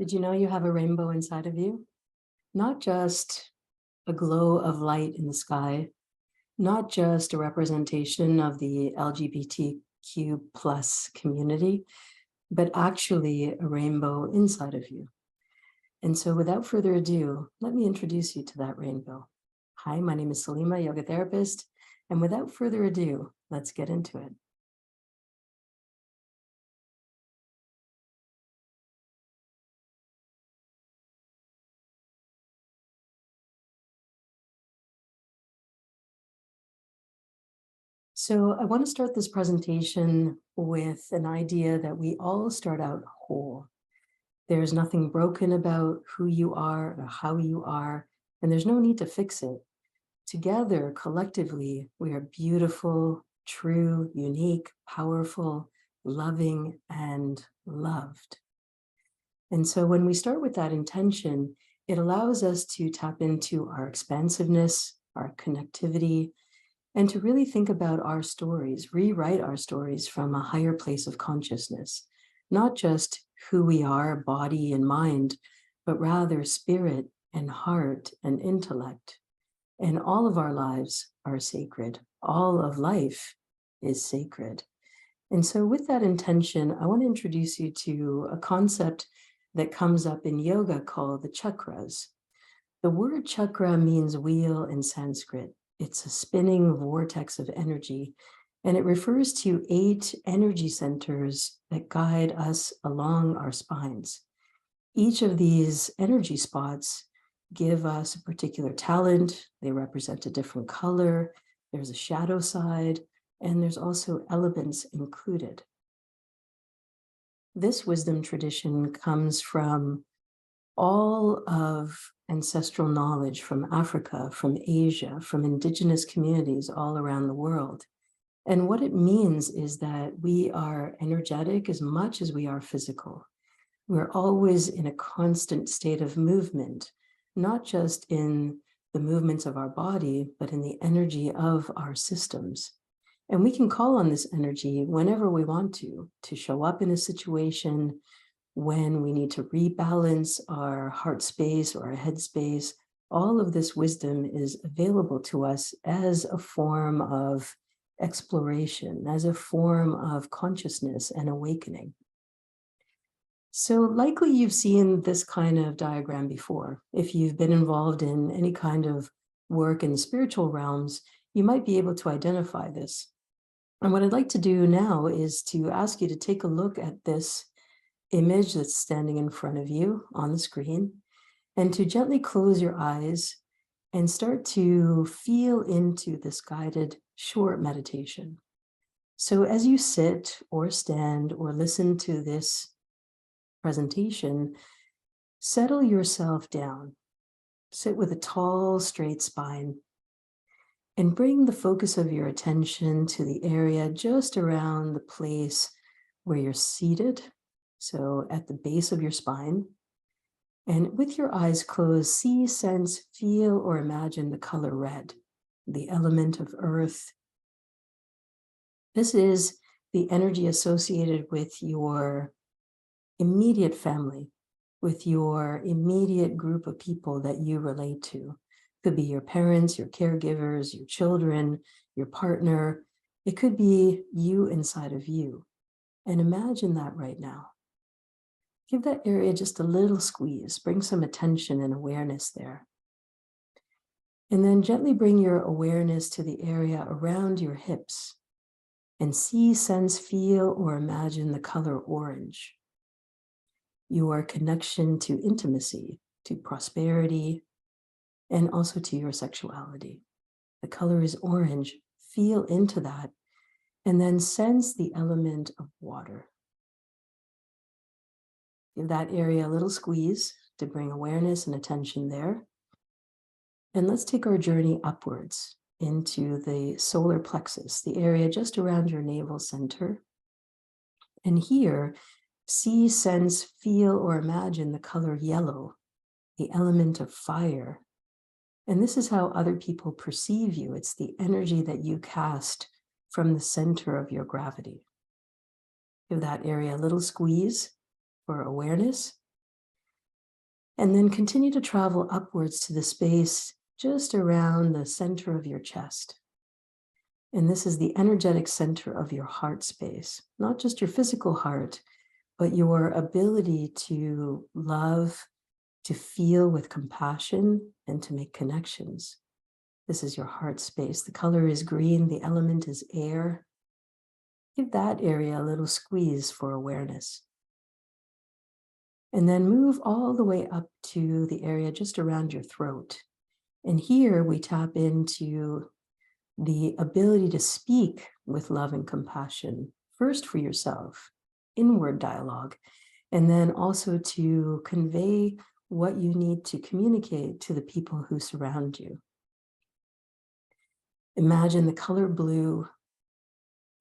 Did you know you have a rainbow inside of you? Not just a glow of light in the sky, not just a representation of the LGBTQ plus community, but actually a rainbow inside of you. And so without further ado, let me introduce you to that rainbow. Hi, my name is Salima, yoga therapist. And without further ado, let's get into it. So I want to start this presentation with an idea that we all start out whole. There's nothing broken about who you are or how you are, and there's no need to fix it. Together, collectively, we are beautiful, true, unique, powerful, loving, and loved. And so when we start with that intention, it allows us to tap into our expansiveness, our connectivity, and to really think about our stories, rewrite our stories from a higher place of consciousness, not just who we are, body and mind, but rather spirit and heart and intellect. And all of our lives are sacred. All of life is sacred. And so with that intention, I want to introduce you to a concept that comes up in yoga called the chakras. The word chakra means wheel in Sanskrit. It's a spinning vortex of energy, and it refers to 8 energy centers that guide us along our spines. Each of these energy spots give us a particular talent. They represent a different color. There's a shadow side, and there's also elements included. This wisdom tradition comes from all of ancestral knowledge from Africa, from Asia, from indigenous communities all around the world. And what it means is that we are energetic as much as we are physical. We're always in a constant state of movement, not just in the movements of our body, but in the energy of our systems. And we can call on this energy whenever we want to show up in a situation, when we need to rebalance our heart space or our head space. All of this wisdom is available to us as a form of exploration, as a form of consciousness and awakening. So likely you've seen this kind of diagram before. If you've been involved in any kind of work in the spiritual realms, you might be able to identify this. And what I'd like to do now is to ask you to take a look at this image that's standing in front of you on the screen, and to gently close your eyes and start to feel into this guided short meditation. So as you sit or stand or listen to this presentation, settle yourself down. Sit with a tall, straight spine, and bring the focus of your attention to the area just around the place where you're seated. So at the base of your spine, and with your eyes closed, see, sense, feel, or imagine the color red, the element of earth. This is the energy associated with your immediate family, with your immediate group of people that you relate to. Could be your parents, your caregivers, your children, your partner. It could be you inside of you. And imagine that right now. Give that area just a little squeeze, bring some attention and awareness there. And then gently bring your awareness to the area around your hips and see, sense, feel, or imagine the color orange. Your connection to intimacy, to prosperity, and also to your sexuality. The color is orange. Feel into that, and then sense the element of water. Give that area a little squeeze to bring awareness and attention there. And let's take our journey upwards into the solar plexus, the area just around your navel center. And here, see, sense, feel, or imagine the color yellow, the element of fire. And this is how other people perceive you. It's the energy that you cast from the center of your gravity. Give that area a little squeeze for awareness. And then continue to travel upwards to the space just around the center of your chest. And this is the energetic center of your heart space, not just your physical heart, but your ability to love, to feel with compassion, and to make connections. This is your heart space. The color is green, the element is air. Give that area a little squeeze for awareness. And then move all the way up to the area just around your throat. And here we tap into the ability to speak with love and compassion, first for yourself, inward dialogue, and then also to convey what you need to communicate to the people who surround you. Imagine the color blue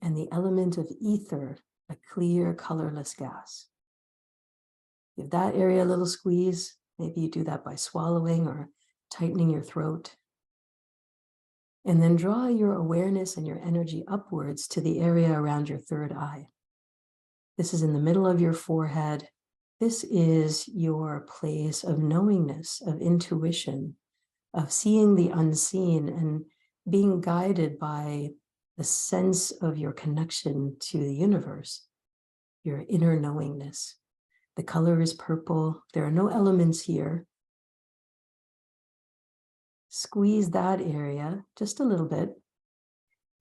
and the element of ether, a clear, colorless gas. Give that area a little squeeze. Maybe you do that by swallowing or tightening your throat. And then draw your awareness and your energy upwards to the area around your third eye. This is in the middle of your forehead. This is your place of knowingness, of intuition, of seeing the unseen and being guided by the sense of your connection to the universe, your inner knowingness. The color is purple. There are no elements here. Squeeze that area just a little bit,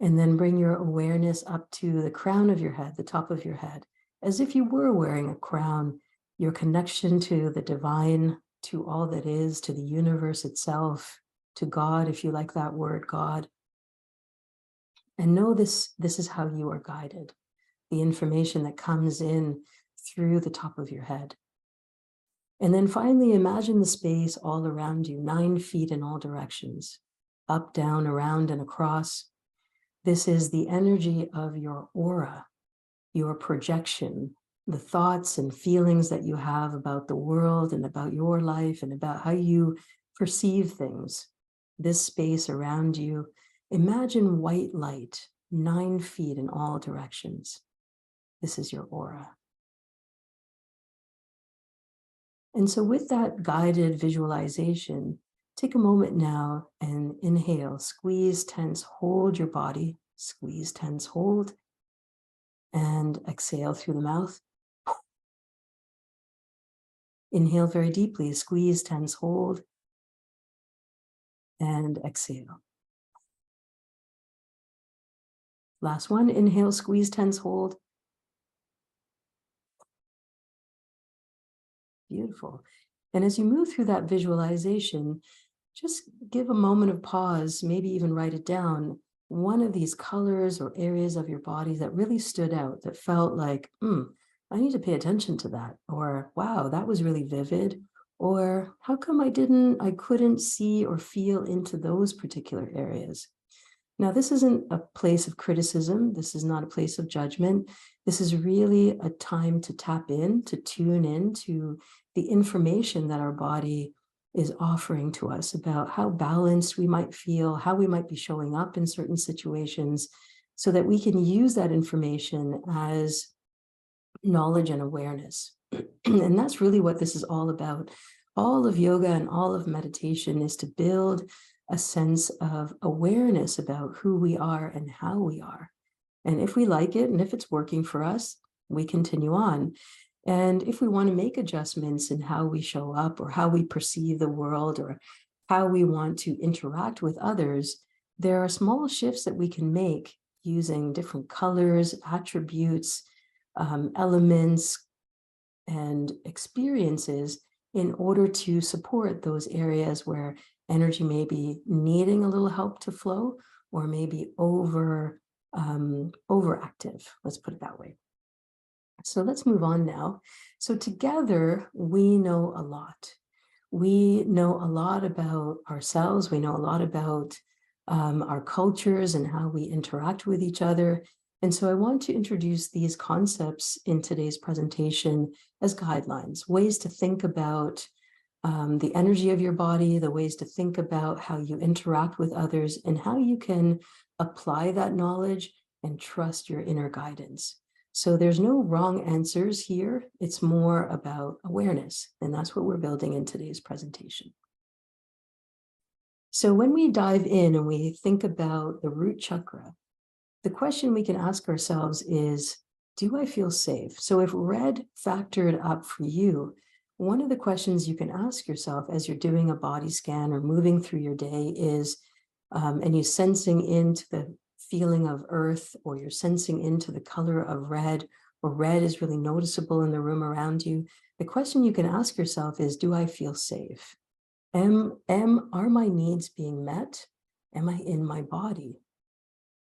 and then bring your awareness up to the crown of your head, the top of your head, as if you were wearing a crown, your connection to the divine, to all that is, to the universe itself, to God, if you like that word, God. And know this is how you are guided, the information that comes in through the top of your head. And then finally, imagine the space all around you, 9 feet in all directions, up, down, around, and across. This is the energy of your aura, your projection, the thoughts and feelings that you have about the world and about your life and about how you perceive things. This space around you, imagine white light, 9 feet in all directions. This is your aura. And so with that guided visualization, take a moment now and inhale, squeeze, tense, hold your body, squeeze, tense, hold, and exhale through the mouth. Inhale very deeply, squeeze, tense, hold, and exhale. Last one, inhale, squeeze, tense, hold. Beautiful. And as you move through that visualization, just give a moment of pause, maybe even write it down. One of these colors or areas of your body that really stood out, that felt like, I need to pay attention to that. Or, wow, that was really vivid. Or how come I couldn't see or feel into those particular areas? Now, this isn't a place of criticism. This is not a place of judgment. This is really a time to tap in, to tune in to the information that our body is offering to us about how balanced we might feel, how we might be showing up in certain situations, so that we can use that information as knowledge and awareness. And that's really what this is all about. All of yoga and all of meditation is to build a sense of awareness about who we are and how we are. And if we like it, and if it's working for us, we continue on. And if we want to make adjustments in how we show up or how we perceive the world or how we want to interact with others, there are small shifts that we can make using different colors, attributes, elements, and experiences in order to support those areas where energy may be needing a little help to flow, or maybe overactive. Let's put it that way. So let's move on now. So together, we know a lot. We know a lot about ourselves. We know a lot about our cultures and how we interact with each other. And so I want to introduce these concepts in today's presentation as guidelines, ways to think about the energy of your body, the ways to think about how you interact with others, and how you can apply that knowledge and trust your inner guidance. So there's no wrong answers here. It's more about awareness, and that's what we're building in today's presentation. So when we dive in and we think about the root chakra, the question we can ask ourselves is, do I feel safe? So if red factored up for you, one of the questions you can ask yourself as you're doing a body scan or moving through your day is, and you're sensing into the feeling of earth, or you're sensing into the color of red, or red is really noticeable in the room around you. The question you can ask yourself is, do I feel safe? Are my needs being met? Am I in my body?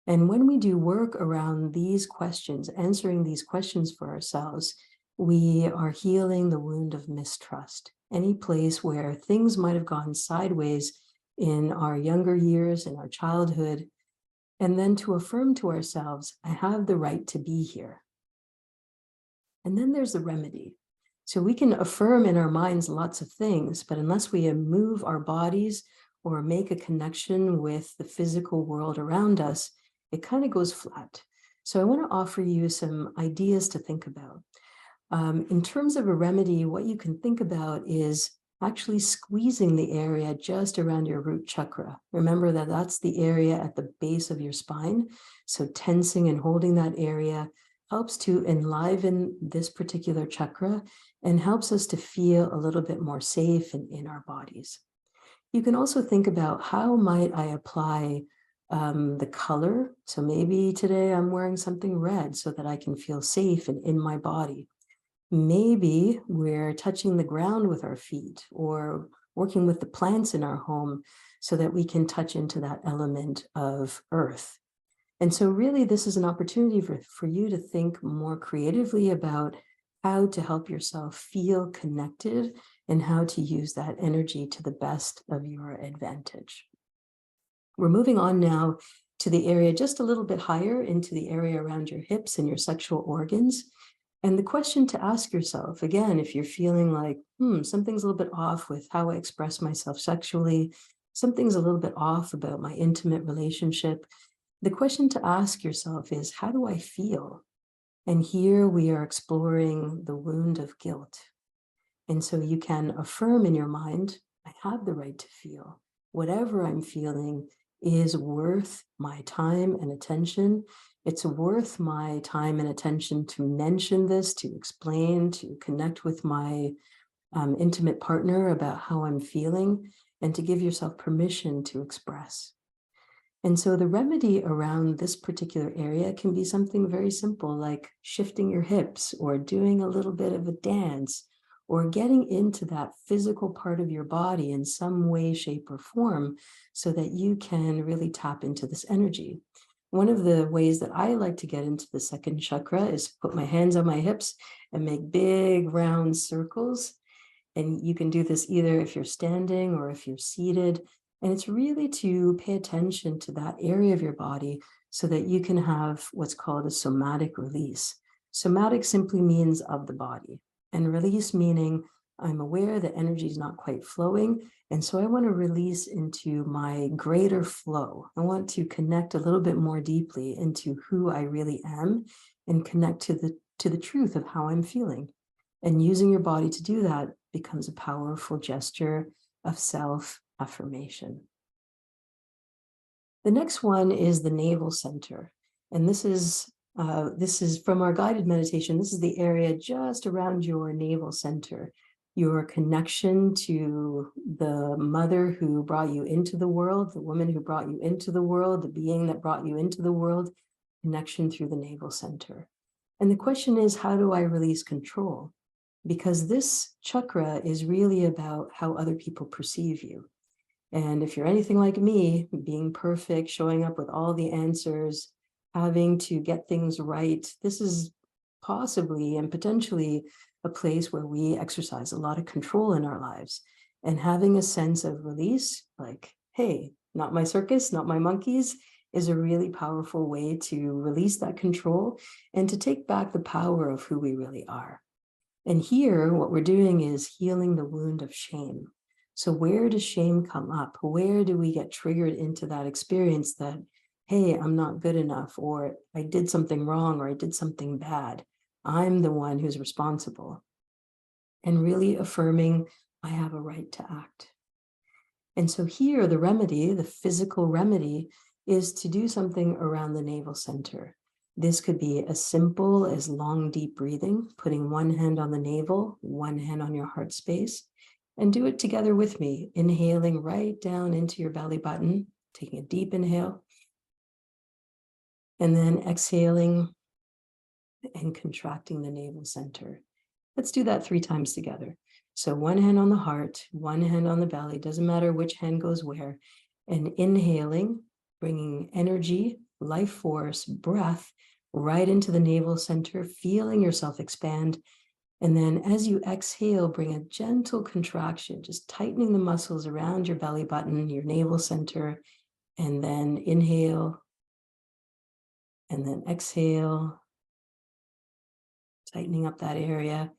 And when we do work around these questions, answering these questions for ourselves, we are healing the wound of mistrust. Any place where things might have gone sideways in our younger years, in our childhood, and then to affirm to ourselves, I have the right to be here. And then there's the remedy. So we can affirm in our minds lots of things, but unless we move our bodies or make a connection with the physical world around us, it kind of goes flat. So I want to offer you some ideas to think about. In terms of a remedy, what you can think about is actually squeezing the area just around your root chakra. Remember that that's the area at the base of your spine. So tensing and holding that area helps to enliven this particular chakra and helps us to feel a little bit more safe and in our bodies. You can also think about, how might I apply the color? So maybe today I'm wearing something red so that I can feel safe and in my body. Maybe we're touching the ground with our feet, or working with the plants in our home so that we can touch into that element of earth. And so really this is an opportunity for you to think more creatively about how to help yourself feel connected and how to use that energy to the best of your advantage. We're moving on now to the area just a little bit higher, into the area around your hips and your sexual organs. And the question to ask yourself, again, if you're feeling like, something's a little bit off with how I express myself sexually, something's a little bit off about my intimate relationship, the question to ask yourself is, how do I feel? And here we are exploring the wound of guilt. And so you can affirm in your mind, I have the right to feel. Whatever I'm feeling is worth my time and attention. It's worth my time and attention to mention this, to explain, to connect with my intimate partner about how I'm feeling, and to give yourself permission to express. And so the remedy around this particular area can be something very simple, like shifting your hips, or doing a little bit of a dance, or getting into that physical part of your body in some way, shape, or form so that you can really tap into this energy. One of the ways that I like to get into the second chakra is put my hands on my hips and make big round circles. And you can do this either if you're standing or if you're seated. And it's really to pay attention to that area of your body so that you can have what's called a somatic release. Somatic simply means of the body, and release meaning I'm aware that energy is not quite flowing. And so I want to release into my greater flow. I want to connect a little bit more deeply into who I really am and connect to the truth of how I'm feeling. And using your body to do that becomes a powerful gesture of self-affirmation. The next one is the navel center. And this is from our guided meditation. This is the area just around your navel center, your connection to the mother who brought you into the world, the woman who brought you into the world, the being that brought you into the world, connection through the navel center. And the question is, how do I release control? Because this chakra is really about how other people perceive you. And if you're anything like me, being perfect, showing up with all the answers, having to get things right, this is possibly and potentially a place where we exercise a lot of control in our lives. And having a sense of release, like, hey, not my circus, not my monkeys, is a really powerful way to release that control and to take back the power of who we really are. And here, what we're doing is healing the wound of shame. So where does shame come up? Where do we get triggered into that experience that hey, I'm not good enough, or I did something wrong, or I did something bad. I'm the one who's responsible. And really affirming, I have a right to act. And so here, the remedy, the physical remedy, is to do something around the navel center. This could be as simple as long, deep breathing, putting one hand on the navel, one hand on your heart space, and do it together with me, inhaling right down into your belly button, taking a deep inhale, and then exhaling and contracting the navel center. Let's do that 3 times together. So one hand on the heart, one hand on the belly, doesn't matter which hand goes where, and inhaling, bringing energy, life force, breath right into the navel center, feeling yourself expand. And then as you exhale, bring a gentle contraction, just tightening the muscles around your belly button, your navel center, and then inhale, and then exhale, tightening up that area.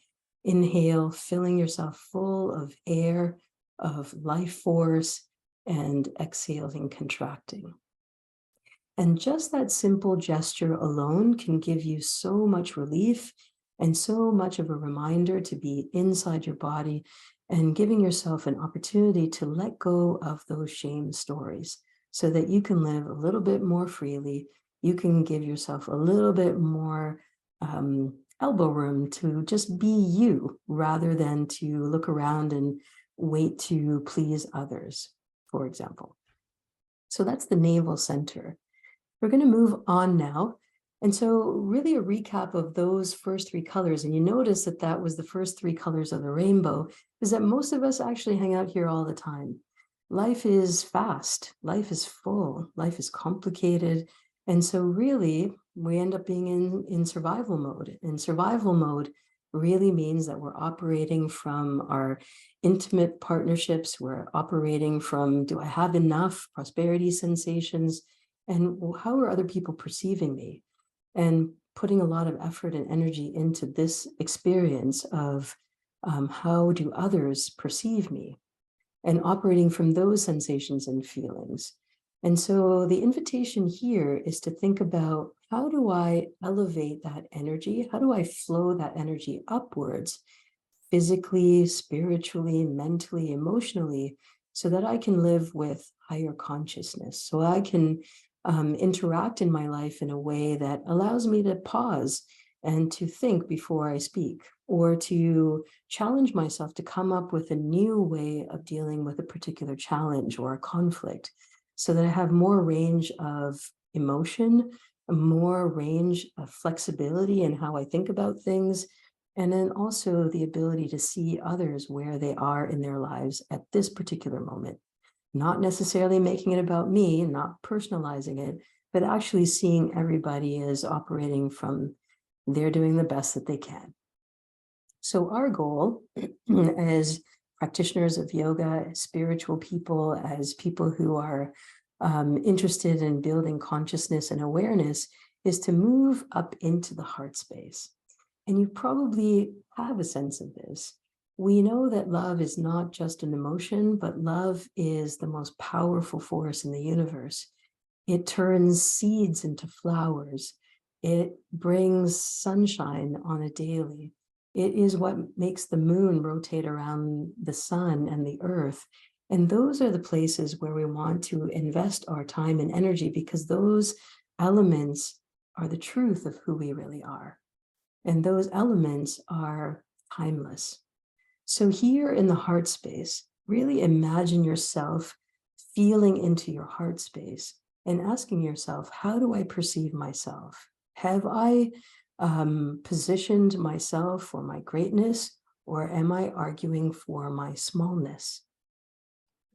Inhale, filling yourself full of air, of life force, and exhaling, contracting. And just that simple gesture alone can give you so much relief and so much of a reminder to be inside your body and giving yourself an opportunity to let go of those shame stories so that you can live a little bit more freely. You can give yourself a little bit more elbow room to just be you rather than to look around and wait to please others, for example. So that's the navel center. We're going to move on now. And so really a recap of those first 3 colors, and you notice that that was the first 3 colors of the rainbow, is that most of us actually hang out here all the time. Life is fast, life is full, life is complicated. And so really, we end up being in survival mode. And survival mode really means that we're operating from our intimate partnerships. We're operating from, do I have enough prosperity sensations? And how are other people perceiving me? And putting a lot of effort and energy into this experience of how do others perceive me? And operating from those sensations and feelings. And so the invitation here is to think about, how do I elevate that energy? How do I flow that energy upwards, physically, spiritually, mentally, emotionally, so that I can live with higher consciousness, so I can interact in my life in a way that allows me to pause and to think before I speak, or to challenge myself to come up with a new way of dealing with a particular challenge or a conflict, so that I have more range of emotion, more range of flexibility in how I think about things, and then also the ability to see others where they are in their lives at this particular moment. Not necessarily making it about me, not personalizing it, but actually seeing everybody as operating from they're doing the best that they can. So our goal as practitioners of yoga, as spiritual people, as people who are interested in building consciousness and awareness, is to move up into the heart space. And you probably have a sense of this. We know that love is not just an emotion, but love is the most powerful force in the universe. It turns seeds into flowers. It brings sunshine on a daily. It is what makes the moon rotate around the sun and the earth. And those are the places where we want to invest our time and energy, because those elements are the truth of who we really are. And those elements are timeless. So here in the heart space, really imagine yourself feeling into your heart space and asking yourself, how do I perceive myself? Have I positioned myself for my greatness, or am I arguing for my smallness?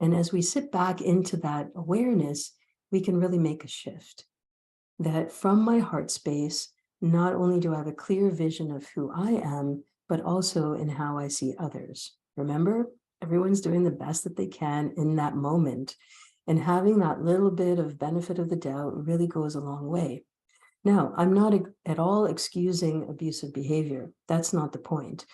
And as we sit back into that awareness, we can really make a shift. That from my heart space, not only do I have a clear vision of who I am, but also in how I see others. Remember, everyone's doing the best that they can in that moment. And having that little bit of benefit of the doubt really goes a long way. Now, I'm not at all excusing abusive behavior. That's not the point.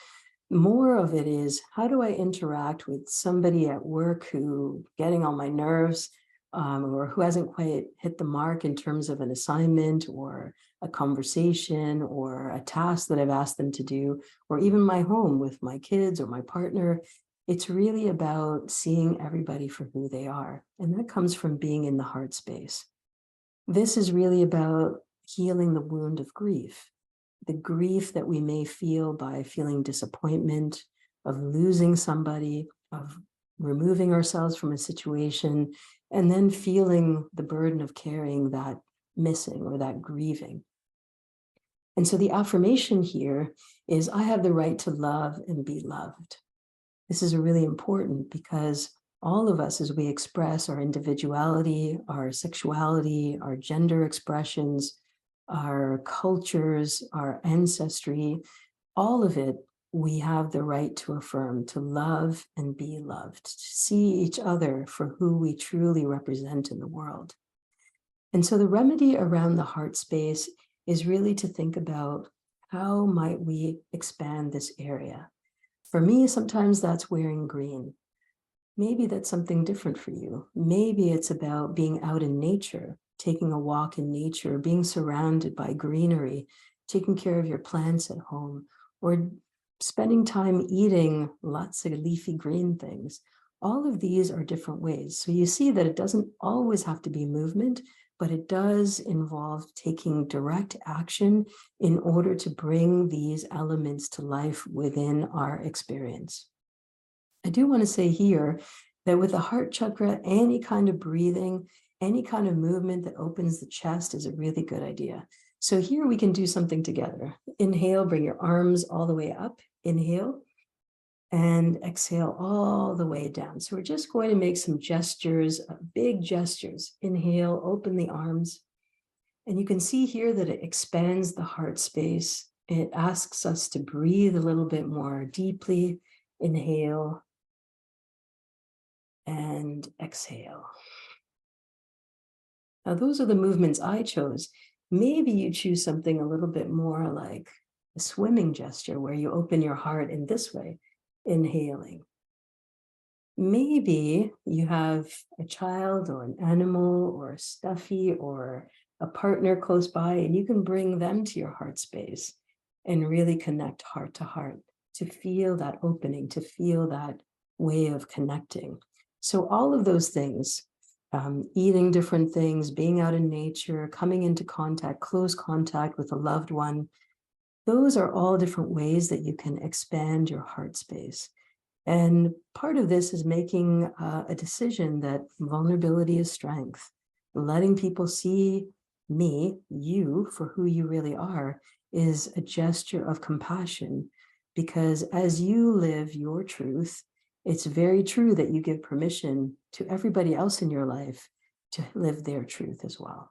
More of it is, how do I interact with somebody at work who getting on my nerves, or who hasn't quite hit the mark in terms of an assignment or a conversation or a task that I've asked them to do, or even my home with my kids or my partner. It's really about seeing everybody for who they are. And that comes from being in the heart space. This is really about healing the wound of grief, the grief that we may feel by feeling disappointment, of losing somebody, of removing ourselves from a situation, and then feeling the burden of carrying that missing or that grieving. And so the affirmation here is, I have the right to love and be loved. This is really important because all of us, as we express our individuality, our sexuality, our gender expressions, our cultures, our ancestry, all of it, we have the right to affirm, to love and be loved, to see each other for who we truly represent in the world. And so the remedy around the heart space is really to think about, how might we expand this area? For me, sometimes that's wearing green. Maybe that's something different for you. Maybe it's about being out in nature, taking a walk in nature, being surrounded by greenery, taking care of your plants at home, or spending time eating lots of leafy green things. All of these are different ways. So you see that it doesn't always have to be movement, but it does involve taking direct action in order to bring these elements to life within our experience. I do want to say here that with the heart chakra, any kind of breathing, any kind of movement that opens the chest is a really good idea. So here we can do something together. Inhale, bring your arms all the way up. Inhale, and exhale all the way down. So we're just going to make some gestures, big gestures. Inhale, open the arms. And you can see here that it expands the heart space. It asks us to breathe a little bit more deeply. Inhale and exhale. Now, those are the movements I chose. Maybe you choose something a little bit more like a swimming gesture, where you open your heart in this way, inhaling. Maybe you have a child or an animal or a stuffy or a partner close by, and you can bring them to your heart space and really connect heart to heart, to feel that opening, to feel that way of connecting. So all of those things, eating different things, being out in nature, coming into contact, close contact with a loved one, those are all different ways that you can expand your heart space. And part of this is making a decision that vulnerability is strength. Letting people see me, you, for who you really are, is a gesture of compassion. Because as you live your truth, it's very true that you give permission to everybody else in your life to live their truth as well.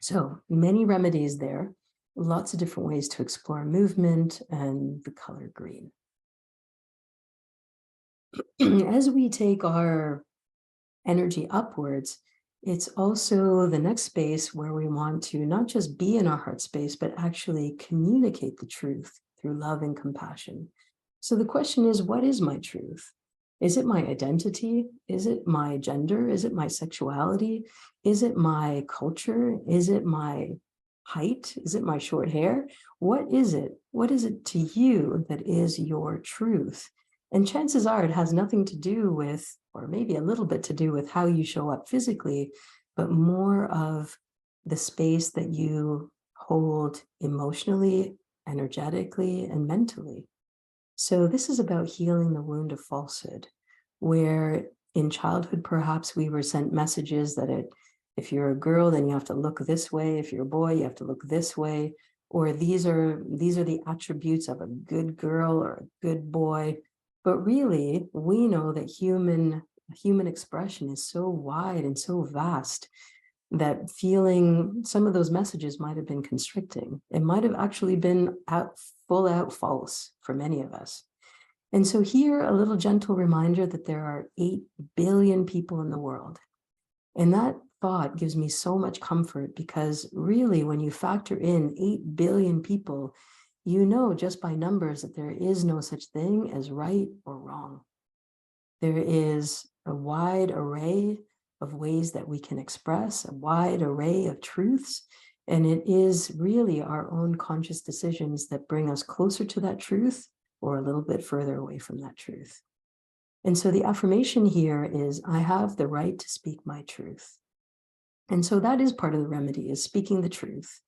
So many remedies there, lots of different ways to explore movement and the color green. As we take our energy upwards, it's also the next space where we want to not just be in our heart space, but actually communicate the truth through love and compassion. So the question is, what is my truth? Is it my identity? Is it my gender? Is it my sexuality? Is it my culture? Is it my height? Is it my short hair? What is it? What is it to you that is your truth? And chances are it has nothing to do with, or maybe a little bit to do with, how you show up physically, but more of the space that you hold emotionally, energetically, and mentally. So this is about healing the wound of falsehood, where in childhood, perhaps we were sent messages that if you're a girl, then you have to look this way. If you're a boy, you have to look this way. Or these are the attributes of a good girl or a good boy. But really, we know that human expression is so wide and so vast that feeling some of those messages might have been constricting. It might have actually been full out false for many of us. And so here, a little gentle reminder that there are 8 billion people in the world. And that thought gives me so much comfort, because really, when you factor in 8 billion people, you know just by numbers that there is no such thing as right or wrong. There is a wide array of ways that we can express a wide array of truths. And it is really our own conscious decisions that bring us closer to that truth or a little bit further away from that truth. And so the affirmation here is, I have the right to speak my truth. And so that is part of the remedy, is speaking the truth.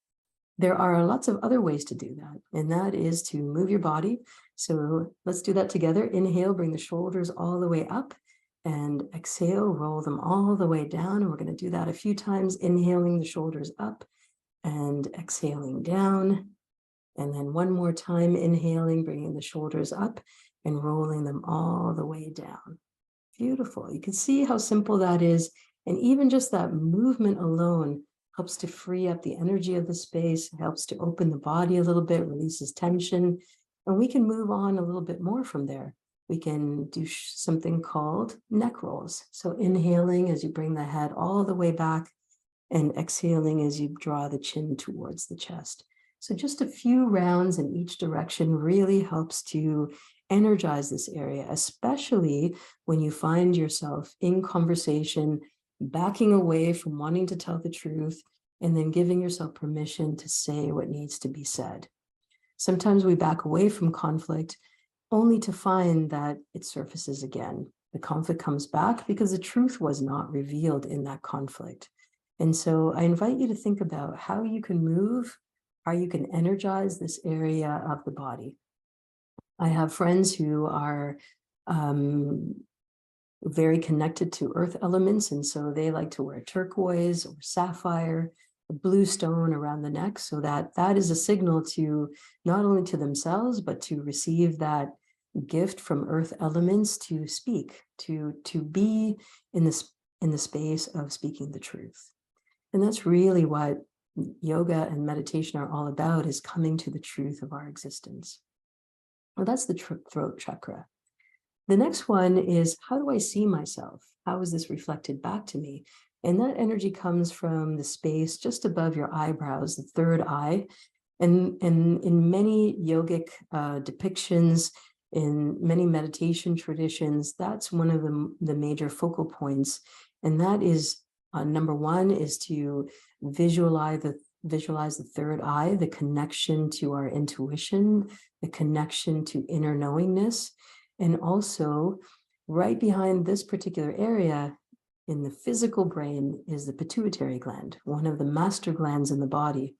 There are lots of other ways to do that, and that is to move your body. So let's do that together. Inhale, bring the shoulders all the way up, and exhale, roll them all the way down. And we're going to do that a few times, inhaling the shoulders up and exhaling down. And then one more time, inhaling, bringing the shoulders up and rolling them all the way down. Beautiful. You can see how simple that is. And even just that movement alone helps to free up the energy of the space, helps to open the body a little bit, releases tension, and we can move on a little bit more from there. We can do something called neck rolls. So inhaling as you bring the head all the way back, and exhaling as you draw the chin towards the chest. So just a few rounds in each direction really helps to energize this area, especially when you find yourself in conversation, backing away from wanting to tell the truth, and then giving yourself permission to say what needs to be said. Sometimes we back away from conflict only to find that it surfaces again. The conflict comes back because the truth was not revealed in that conflict. And so I invite you to think about how you can move, how you can energize this area of the body. I have friends who are very connected to earth elements, and so they like to wear turquoise or sapphire, a blue stone around the neck, so that is a signal to not only to themselves, but to receive that gift from earth elements to speak, to be in the space of speaking the truth. And that's really what yoga and meditation are all about, is coming to the truth of our existence. Well, that's the throat chakra. The next one is, how do I see myself? How is this reflected back to me? And that energy comes from the space just above your eyebrows, the third eye. And in many yogic depictions, in many meditation traditions, that's one of the major focal points. And that is, number one, is to visualize the third eye, the connection to our intuition, the connection to inner knowingness. And also, right behind this particular area in the physical brain is the pituitary gland, one of the master glands in the body.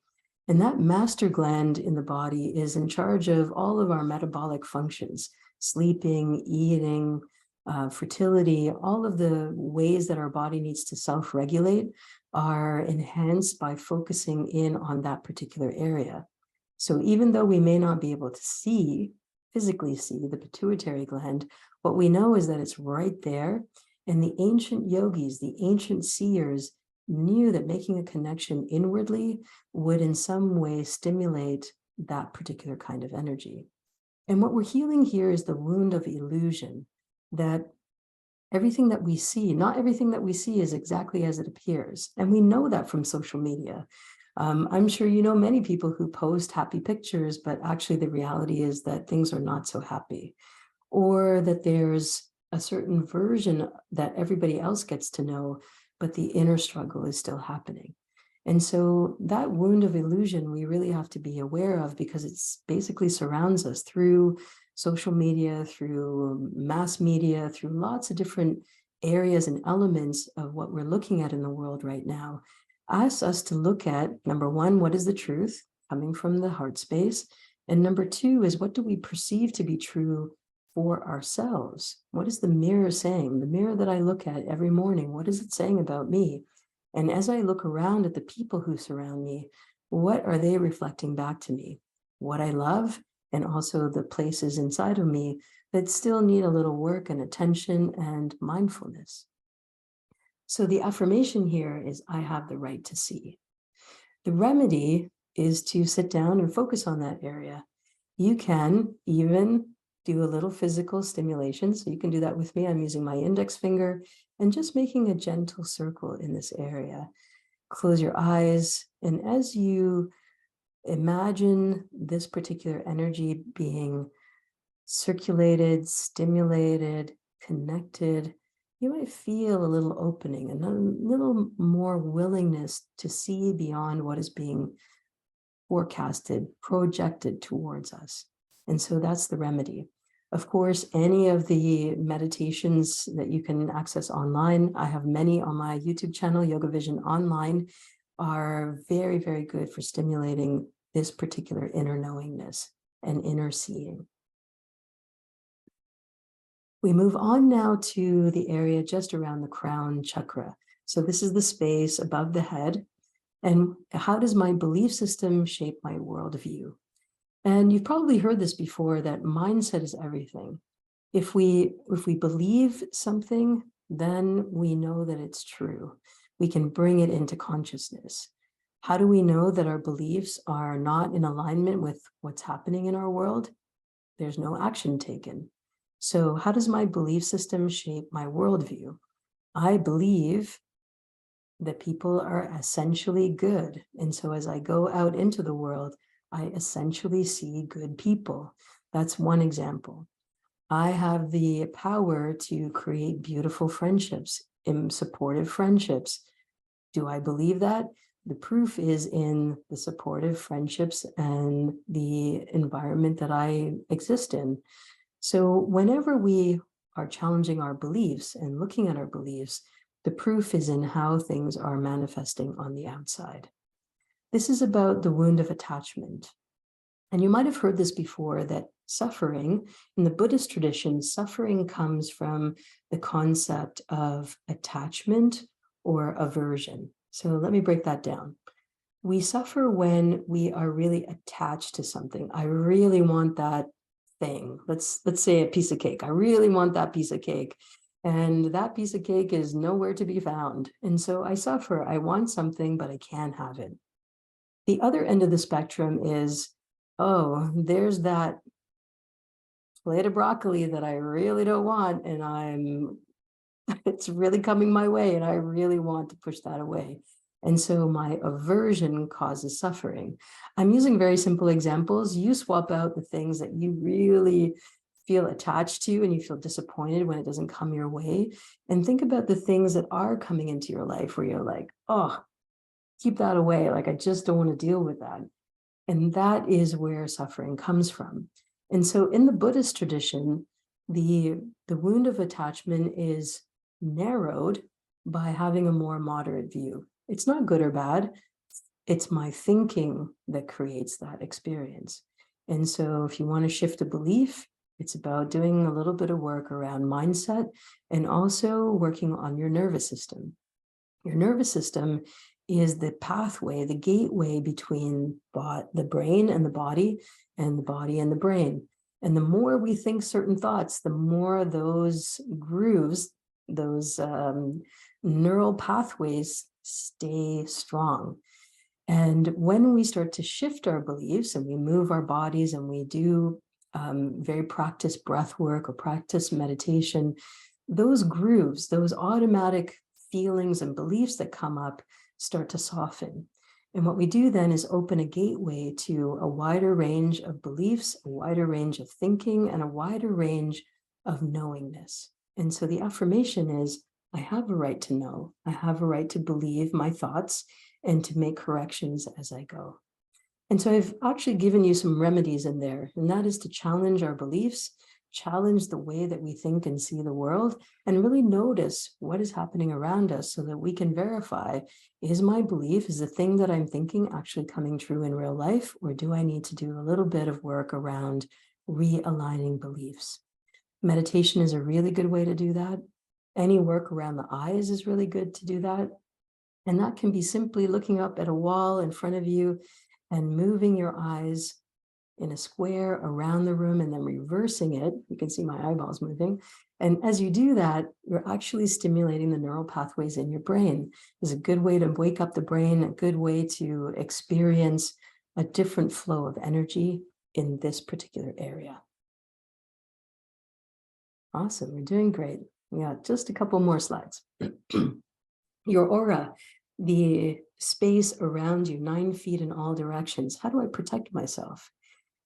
And that master gland in the body is in charge of all of our metabolic functions, sleeping, eating, fertility. All of the ways that our body needs to self-regulate are enhanced by focusing in on that particular area. So even though we may not be able to physically see the pituitary gland, what we know is that it's right there. And the ancient yogis, the ancient seers, knew that making a connection inwardly would in some way stimulate that particular kind of energy. And what we're healing here is the wound of illusion, that everything that we see, not everything that we see is exactly as it appears. And we know that from social media. I'm sure you know many people who post happy pictures, but actually the reality is that things are not so happy, or that there's a certain version that everybody else gets to know, but the inner struggle is still happening. And so that wound of illusion we really have to be aware of, because it's basically surrounds us through social media, through mass media, through lots of different areas and elements of what we're looking at in the world right now. Asks us to look at, number one, what is the truth coming from the heart space? And number two is, what do we perceive to be true for ourselves? What is the mirror saying? The mirror that I look at every morning, what is it saying about me? And as I look around at the people who surround me, what are they reflecting back to me? What I love, and also the places inside of me that still need a little work and attention and mindfulness. So the affirmation here is, I have the right to see. The remedy is to sit down and focus on that area. You can even do a little physical stimulation. So you can do that with me. I'm using my index finger and just making a gentle circle in this area. Close your eyes. And as you imagine this particular energy being circulated, stimulated, connected, you might feel a little opening and a little more willingness to see beyond what is being forecasted, projected towards us. And so that's the remedy. Of course, any of the meditations that you can access online, I have many on my YouTube channel, Yoga Vision Online, are very, very good for stimulating this particular inner knowingness and inner seeing. We move on now to the area just around the crown chakra. So this is the space above the head. And how does my belief system shape my worldview? And you've probably heard this before, that mindset is everything. If we believe something, then we know that it's true. We can bring it into consciousness. How do we know that our beliefs are not in alignment with what's happening in our world? There's no action taken. So how does my belief system shape my worldview? I believe that people are essentially good. And so as I go out into the world, I essentially see good people. That's one example. I have the power to create beautiful friendships, supportive friendships. Do I believe that? The proof is in the supportive friendships and the environment that I exist in. So whenever we are challenging our beliefs and looking at our beliefs, the proof is in how things are manifesting on the outside. This is about the wound of attachment. And you might have heard this before, that suffering, in the Buddhist tradition, suffering comes from the concept of attachment or aversion. So let me break that down. We suffer when we are really attached to something. I really want that thing. Let's say a piece of cake. I really want that piece of cake. And that piece of cake is nowhere to be found. And so I suffer. I want something, but I can't have it. The other end of the spectrum is, oh, there's that plate of broccoli that I really don't want, and it's really coming my way, and I really want to push that away. And so my aversion causes suffering. I'm using very simple examples. You swap out the things that you really feel attached to and you feel disappointed when it doesn't come your way, and think about the things that are coming into your life where you're like, oh, keep that away. Like, I just don't want to deal with that. And that is where suffering comes from. And so in the Buddhist tradition, the wound of attachment is narrowed by having a more moderate view. It's not good or bad. It's my thinking that creates that experience. And so if you want to shift a belief, it's about doing a little bit of work around mindset and also working on your nervous system. Your nervous system is the pathway, the gateway between the brain and the body and the brain. And the more we think certain thoughts, the more those grooves, those neural pathways stay strong. And when we start to shift our beliefs and we move our bodies and we do very practiced breath work or practice meditation, those grooves, those automatic feelings and beliefs that come up start to soften. And what we do then is open a gateway to a wider range of beliefs, a wider range of thinking, and a wider range of knowingness. And so the affirmation is, I have a right to know. I have a right to believe my thoughts and to make corrections as I go. And so I've actually given you some remedies in there, and that is to challenge our beliefs, challenge the way that we think and see the world, and really notice what is happening around us so that we can verify, is my belief, is the thing that I'm thinking actually coming true in real life, or do I need to do a little bit of work around realigning beliefs? Meditation is a really good way to do that. Any work around the eyes is really good to do that. And that can be simply looking up at a wall in front of you and moving your eyes in a square around the room and then reversing it. You can see my eyeballs moving. And as you do that, you're actually stimulating the neural pathways in your brain. It's a good way to wake up the brain, a good way to experience a different flow of energy in this particular area. Awesome, we're doing great. We got just a couple more slides. Your aura, the space around you, 9 feet in all directions. How do I protect myself?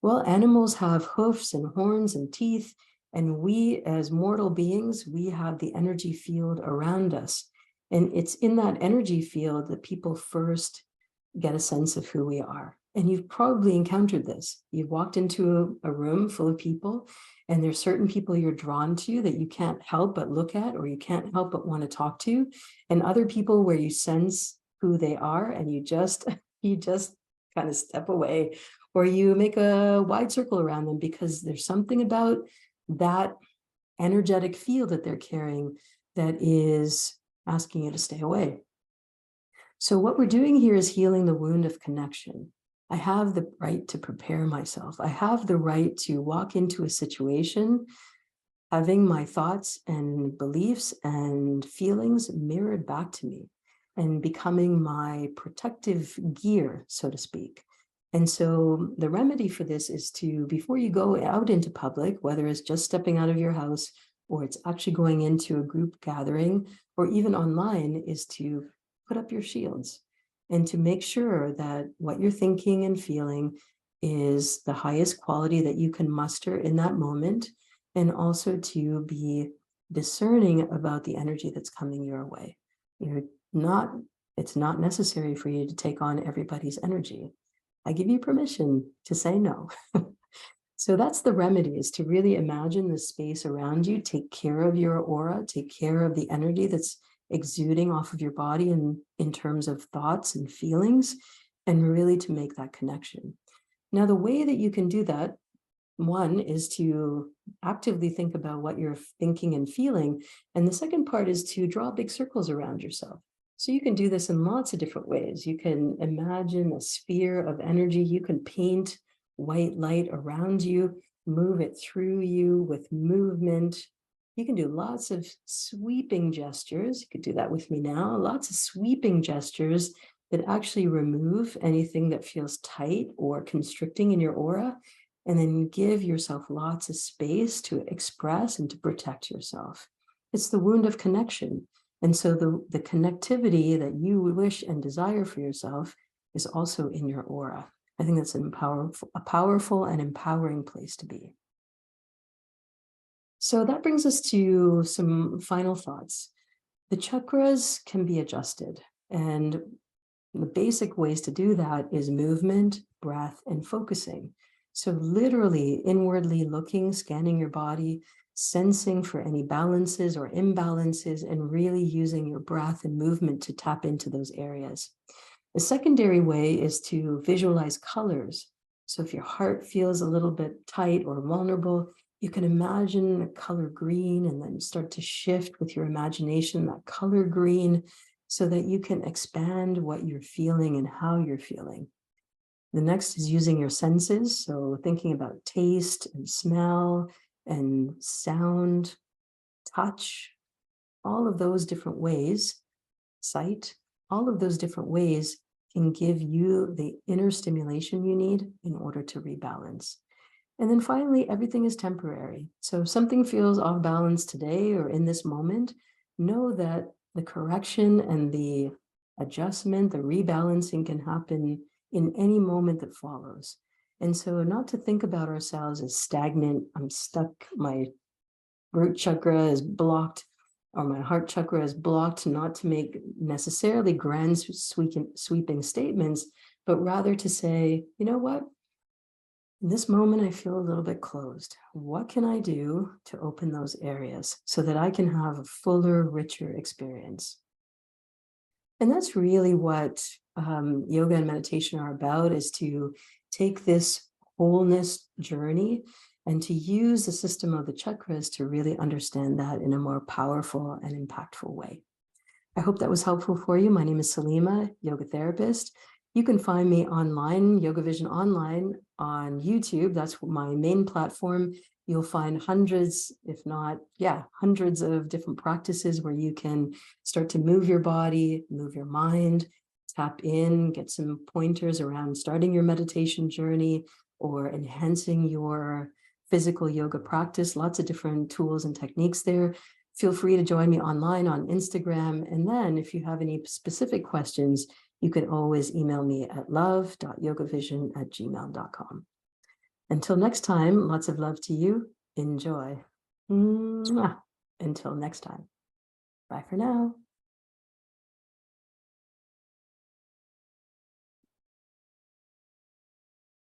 Well, animals have hoofs and horns and teeth, And we, as mortal beings, we have the energy field around us. And it's in that energy field that people first get a sense of who we are. And you've probably encountered this. You've walked into a room full of people, and there's certain people you're drawn to that you can't help but look at, or you can't help but want to talk to, and other people where you sense who they are, and you just kind of step away, or you make a wide circle around them because there's something about that energetic field that they're carrying that is asking you to stay away. So what we're doing here is healing the wound of connection. I have the right to prepare myself. I have the right to walk into a situation having my thoughts and beliefs and feelings mirrored back to me and becoming my protective gear, so to speak. And so the remedy for this is to, before you go out into public, whether it's just stepping out of your house or it's actually going into a group gathering or even online, is to put up your shields and to make sure that what you're thinking and feeling is the highest quality that you can muster in that moment, and also to be discerning about the energy that's coming your way. It's not necessary for you to take on everybody's energy. I give you permission to say no. So that's the remedy, is to really imagine the space around you, take care of your aura, take care of the energy that's exuding off of your body in terms of thoughts and feelings, and really to make that connection. Now, the way that you can do that, one, is to actively think about what you're thinking and feeling. And the second part is to draw big circles around yourself. So you can do this in lots of different ways. You can imagine a sphere of energy. You can paint white light around you, move it through you with movement. You can do lots of sweeping gestures. You could do that with me now. Lots of sweeping gestures that actually remove anything that feels tight or constricting in your aura, and then give yourself lots of space to express and to protect yourself. It's the wound of connection. And so the connectivity that you wish and desire for yourself is also in your aura. I think that's a powerful and empowering place to be. So that brings us to some final thoughts. The chakras can be adjusted, and the basic ways to do that is movement, breath, and focusing. So literally inwardly looking, scanning your body, sensing for any balances or imbalances, and really using your breath and movement to tap into those areas. The secondary way is to visualize colors. So if your heart feels a little bit tight or vulnerable, you can imagine the color green and then start to shift with your imagination that color green so that you can expand what you're feeling and how you're feeling. The next is using your senses. So thinking about taste and smell and sound, touch, all of those different ways, sight, all of those different ways can give you the inner stimulation you need in order to rebalance. And then finally, everything is temporary. So if something feels off balance today or in this moment, know that the correction and the adjustment, the rebalancing can happen in any moment that follows. And so not to think about ourselves as stagnant, I'm stuck, my root chakra is blocked, or my heart chakra is blocked, not to make necessarily grand sweeping statements, but rather to say, you know what? In this moment, I feel a little bit closed. What can I do to open those areas so that I can have a fuller, richer experience? And that's really what yoga and meditation are about, is to take this wholeness journey and to use the system of the chakras to really understand that in a more powerful and impactful way. I hope that was helpful for you. My name is Salima, yoga therapist. You can find me online, Yoga Vision Online, on YouTube. That's my main platform. You'll find hundreds, if not, hundreds of different practices where you can start to move your body, move your mind, tap in, get some pointers around starting your meditation journey or enhancing your physical yoga practice. Lots of different tools and techniques there. Feel free to join me online on Instagram. And then if you have any specific questions, you can always email me at love.yogavision@gmail.com. Until next time, lots of love to you. Enjoy. Mwah. Until next time. Bye for now.